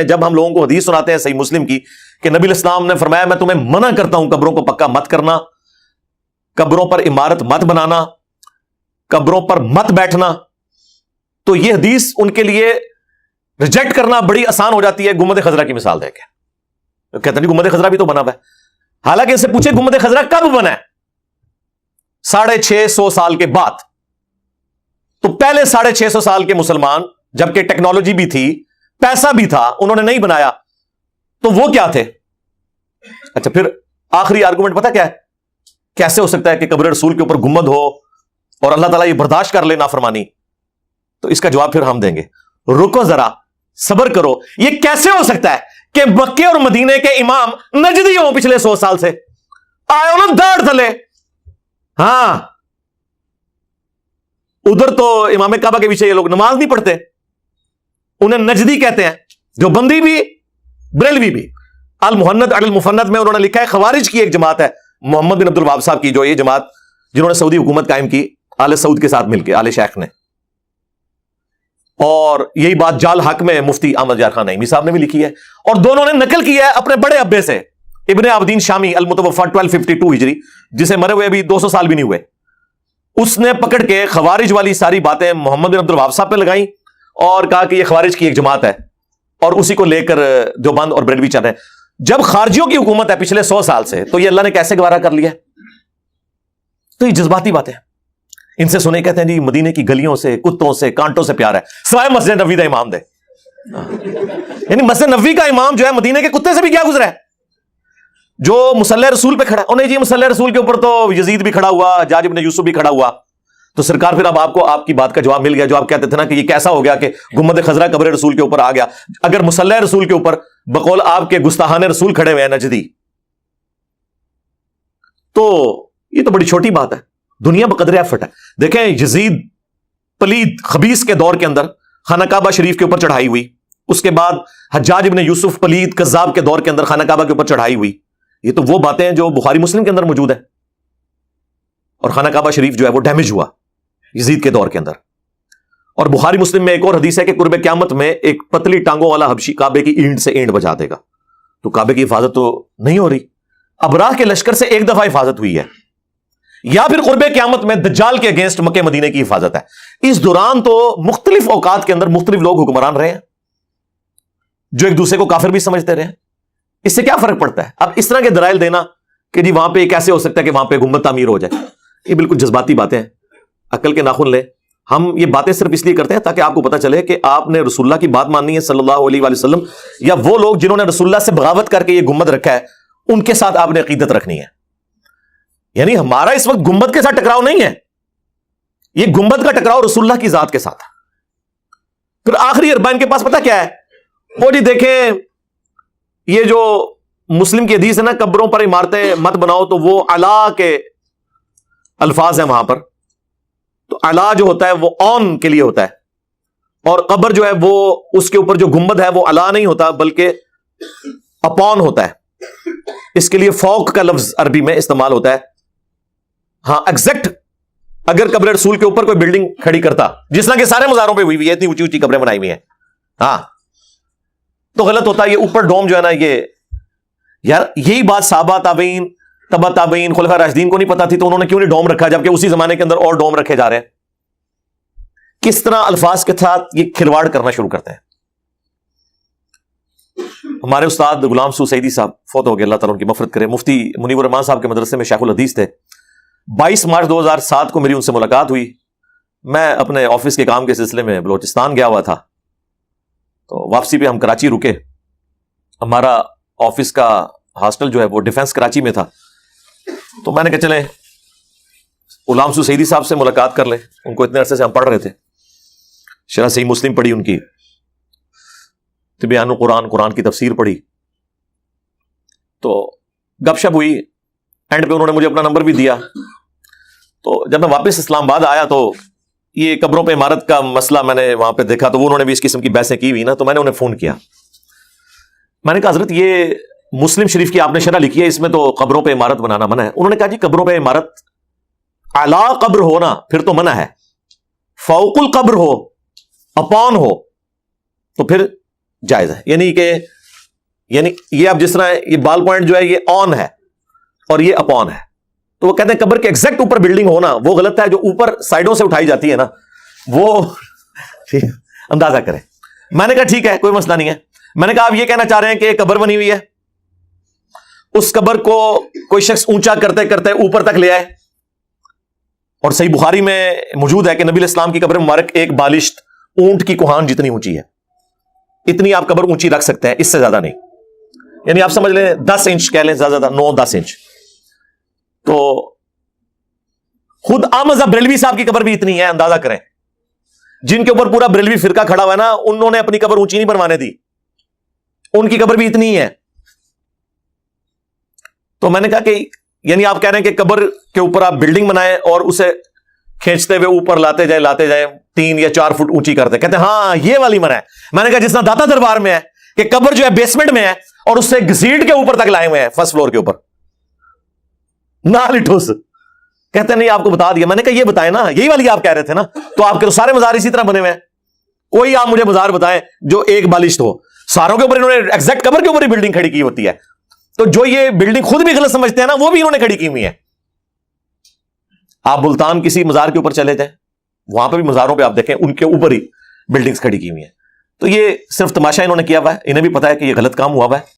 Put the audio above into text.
جب ہم لوگوں کو حدیث سناتے ہیں صحیح مسلم کی کہ نبی الاسلام نے فرمایا میں تمہیں منع کرتا ہوں قبروں کو پکا مت کرنا، قبروں پر عمارت مت بنانا، قبروں پر مت بیٹھنا، تو یہ حدیث ان کے لیے ریجیکٹ کرنا بڑی آسان ہو جاتی ہے گنبد خضرا کی مثال دے کے۔ کہتے ہیں گنبد خضرا بھی تو بنا ہوا ہے، حالانکہ ان سے پوچھے گنبد خضرا کب بنا ہے؟ 650 سال کے بعد۔ تو پہلے 650 سال کے مسلمان جبکہ ٹیکنالوجی بھی تھی، پیسہ بھی تھا، انہوں نے نہیں بنایا، تو وہ کیا تھے؟ اچھا پھر آخری آرگومنٹ پتہ کیا ہے؟ کیسے ہو سکتا ہے کہ قبر رسول کے اوپر گنبد ہو اور اللہ تعالیٰ یہ برداشت کر لے نافرمانی؟ تو اس کا جواب پھر ہم دیں گے، رکو ذرا، صبر کرو۔ یہ کیسے ہو سکتا ہے کہ مکے اور مدینے کے امام نجدی ہوں پچھلے 100 سال سے؟ آئے انہوں داڑھ تھلے، ہاں ادھر تو امام کعبہ کے پیچھے یہ لوگ نماز نہیں پڑھتے، انہیں نجدی کہتے ہیں، جو بندی بھی بریلوی بھی۔ المحند علی المفند میں انہوں نے لکھا ہے خوارج کی ایک جماعت ہے محمد بن عبد الوہاب صاحب کی، جو یہ جماعت جنہوں نے سعودی حکومت قائم کی آل سعود کے ساتھ مل کے، آل شیخ نے، اور یہی بات جال حق میں مفتی احمد یار خان نعیمی صاحب نے بھی لکھی ہے، اور دونوں نے نقل کی ہے اپنے بڑے ابے سے، ابن عابدین شامی المتوفی 1252 ہجری، جسے مرے ہوئے ابھی 200 سال بھی نہیں ہوئے، اس نے پکڑ کے خوارج والی ساری باتیں محمد بن عبد الوہاب صاحب پہ لگائیں اور کہا کہ یہ خوارج کی ایک جماعت ہے، اور اسی کو لے کر دیوبند اور بریلوی چل رہے ہیں۔ جب خارجیوں کی حکومت ہے پچھلے 100 سال سے، تو یہ اللہ نے کیسے گوارا کر لیا؟ تو یہ جذباتی باتیں ان سے سنے، کہتے ہیں جی مدینے کی گلیوں سے، کتوں سے، کانٹوں سے پیار ہے، سوائے مسجد نبوی کا امام دے۔ یعنی مسجد نبوی کا امام جو ہے مدینے کے کتے سے بھی کیا گزرا ہے؟ جو مصلی رسول پہ کھڑا ہے، نہیں جی مصلی رسول کے اوپر تو یزید بھی کھڑا ہوا، حجاج ابن یوسف بھی کھڑا ہوا۔ تو سرکار پھر اب آپ کو آپ کی بات کا جواب مل گیا، جو آپ کہتے تھے نا کہ یہ کیسا ہو گیا کہ گنبد خضرا قبر رسول کے اوپر آ گیا؟ اگر مصلی رسول کے اوپر بقول آپ کے گستاحان رسول کھڑے ہوئے ہیں نجدی، تو یہ تو بڑی چھوٹی بات ہے، دنیا بقدر ایفٹ ہے۔ دیکھیں یزید پلید خبیث کے دور کے اندر خانہ کعبہ شریف کے اوپر چڑھائی ہوئی، اس کے بعد حجاج ابن یوسف پلید کذاب کے دور کے اندر خانہ کعبہ کے اوپر چڑھائی ہوئی۔ یہ تو وہ باتیں ہیں جو بخاری مسلم کے اندر موجود ہے، اور خانہ کعبہ شریف جو ہے وہ ڈیمیج ہوا یزید کے دور کے اندر۔ اور بخاری مسلم میں ایک اور حدیث ہے کہ قرب قیامت میں ایک پتلی ٹانگوں والا حبشی کعبے کی اینٹ سے اینٹ بجا دے گا، تو کعبے کی حفاظت تو نہیں ہو رہی، ابراہ کے لشکر سے ایک دفعہ حفاظت ہوئی ہے، یا پھر قرب قیامت میں دجال کے اگینسٹ مکہ مدینے کی حفاظت ہے۔ اس دوران تو مختلف اوقات کے اندر مختلف لوگ حکمران رہے ہیں، جو ایک دوسرے کو کافر بھی سمجھتے رہے ہیں۔ اس سے کیا فرق پڑتا ہے؟ اب اس طرح کے دلائل دینا کہ جی وہاں پہ کیسے ہو سکتا ہے کہ وہاں پہ گنبد تعمیر ہو جائے، یہ بالکل جذباتی باتیں ہیں، عقل کے ناخن لیں۔ ہم یہ باتیں صرف اس لیے کرتے ہیں تاکہ آپ کو پتہ چلے کہ آپ نے رسول اللہ کی بات ماننی ہے صلی اللہ علیہ وآلہ وسلم، یا وہ لوگ جنہوں نے رسول اللہ سے بغاوت کر کے یہ گنبد رکھا ہے ان کے ساتھ آپ نے عقیدت رکھنی ہے۔ یعنی ہمارا اس وقت گنبد کے ساتھ ٹکراؤ نہیں ہے، یہ گنبد کا ٹکراؤ رسول اللہ کی ذات کے ساتھ۔ پھر آخری اربعین کے پاس پتہ کیا ہے؟ وہ جی دیکھیں یہ جو مسلم کی حدیث ہے نا قبروں پر عمارتیں مت بناؤ، تو وہ علا کے الفاظ ہیں وہاں پر، تو علا جو ہوتا ہے وہ آن کے لیے ہوتا ہے، اور قبر جو ہے وہ اس کے اوپر جو گنبد ہے وہ علا نہیں ہوتا بلکہ اپون ہوتا ہے، اس کے لیے فوق کا لفظ عربی میں استعمال ہوتا ہے۔ ہاں ایگزیکٹ اگر قبر رسول کے اوپر کوئی بلڈنگ کھڑی کرتا، جس طرح کے سارے مزاروں پہ ہوئی ہے، اتنی اونچی اونچی قبریں بنائی ہوئی ہیں، ہاں تو غلط ہوتا ہے۔ یہ اوپر ڈوم جو ہے نا، یہ یار یہی بات صحابہ تابعین تبع تابعین خلفاء راشدین کو نہیں پتا تھی، تو انہوں نے کیوں نہیں ڈوم رکھا، جبکہ اسی زمانے کے اندر اور ڈوم رکھے جا رہے ہیں؟ کس طرح الفاظ کے ساتھ یہ کھلواڑ کرنا شروع کرتے ہیں۔ ہمارے استاد غلام سو سعیدی صاحب فوت ہو گئے، اللہ تعالیٰ ان کی مغفرت کرے، مفتی منیب الرحمان صاحب کے مدرسے میں شیخ الحدیث تھے۔ 22 مارچ 2007 کو میری ان سے ملاقات ہوئی، میں اپنے آفس کے کام کے سلسلے میں بلوچستان گیا ہوا تھا، تو واپسی پہ ہم کراچی رکے، ہمارا آفس کا ہاسٹل جو ہے وہ ڈیفنس کراچی میں تھا، تو میں نے کہا چلیں غلام سو سعیدی صاحب سے ملاقات کر لیں، ان کو اتنے عرصے سے ہم پڑھ رہے تھے، شرح صحیح مسلم پڑھی، ان کی تبیان القرآن، قرآن کی تفسیر پڑھی، تو گپ شپ ہوئی، اینڈ پہ انہوں نے مجھے اپنا نمبر بھی دیا۔ تو جب میں واپس اسلام آباد آیا تو یہ قبروں پہ عمارت کا مسئلہ میں نے وہاں پہ دیکھا، تو وہ انہوں نے بھی اس قسم کی بحثیں کی ہوئی نا، تو میں نے انہیں فون کیا، میں نے کہا حضرت یہ مسلم شریف کی آپ نے شرح لکھی ہے، اس میں تو قبروں پہ عمارت بنانا منع ہے۔ انہوں نے کہا جی قبروں پہ عمارت اعلی قبر ہونا پھر تو منع ہے، فوق القبر ہو، اپون ہو تو پھر جائز ہے. یعنی یہ اب جس طرح یہ بال پوائنٹ جو ہے یہ آن ہے اور یہ اپون ہے, تو وہ کہتے ہیں قبر کے ایگزیکٹ اوپر بلڈنگ ہونا وہ غلط ہے. جو اوپر سائڈوں سے اٹھائی جاتی ہے نا وہ اندازہ کریں. میں نے کہا ٹھیک ہے کوئی مسئلہ نہیں ہے. میں نے کہا آپ یہ کہنا چاہ رہے ہیں کہ قبر بنی ہوئی ہے, اس قبر کو کوئی شخص اونچا کرتے کرتے اوپر تک لے آئے, اور صحیح بخاری میں موجود ہے کہ نبی علیہ السلام کی قبر مبارک ایک بالشت اونٹ کی کوہان جتنی اونچی ہے, اتنی آپ قبر اونچی رکھ سکتے ہیں, اس سے زیادہ نہیں. یعنی آپ سمجھ لیں 10 انچ کہہ لیں, زیادہ 9-10 انچ. تو خود احمد بریلوی صاحب کی قبر بھی اتنی ہے, اندازہ کریں. جن کے اوپر پورا بریلوی فرقہ کھڑا ہوا ہے نا, انہوں نے اپنی قبر اونچی نہیں بنوانے دی, ان کی قبر بھی اتنی ہے. تو میں نے کہا کہ یعنی آپ کہہ رہے ہیں کہ قبر کے اوپر آپ بلڈنگ بنائیں اور اسے کھینچتے ہوئے اوپر لاتے جائیں 3 یا 4 فٹ اونچی کرتے. کہتے ہیں ہاں یہ والی منع ہے. میں نے کہا جس طرح داتا دربار میں ہے کہ قبر جو ہے بیسمنٹ میں ہے اور اس سے گھسیٹ کے اوپر تک لائے ہوئے ہیں, فرسٹ فلور کے اوپر نہ لٹھوس. کہتے نہیں آپ کو بتا دیا. میں نے کہا یہ بتائیں نا, یہی والی آپ کہہ رہے تھے نا, تو آپ کے تو سارے مزار اسی طرح بنے ہوئے ہیں. کوئی آپ مجھے مزار بتائیں جو ایک بالشت ہو. ساروں کے اوپر انہوں نے ایگزیکٹ قبر کے اوپر ہی بلڈنگ کھڑی کی ہوتی ہے. تو جو یہ بلڈنگ خود بھی غلط سمجھتے ہیں نا, وہ بھی انہوں نے کھڑی کی ہوئی ہے. آپ ملتان کسی مزار کے اوپر چلے جائیں, وہاں پہ بھی مزاروں پہ آپ دیکھیں ان کے اوپر ہی بلڈنگز کھڑی کی ہوئی ہیں. تو یہ صرف تماشا انہوں نے کیا ہوا ہے, انہیں بھی پتا ہے کہ یہ غلط کام ہوا ہوا ہے.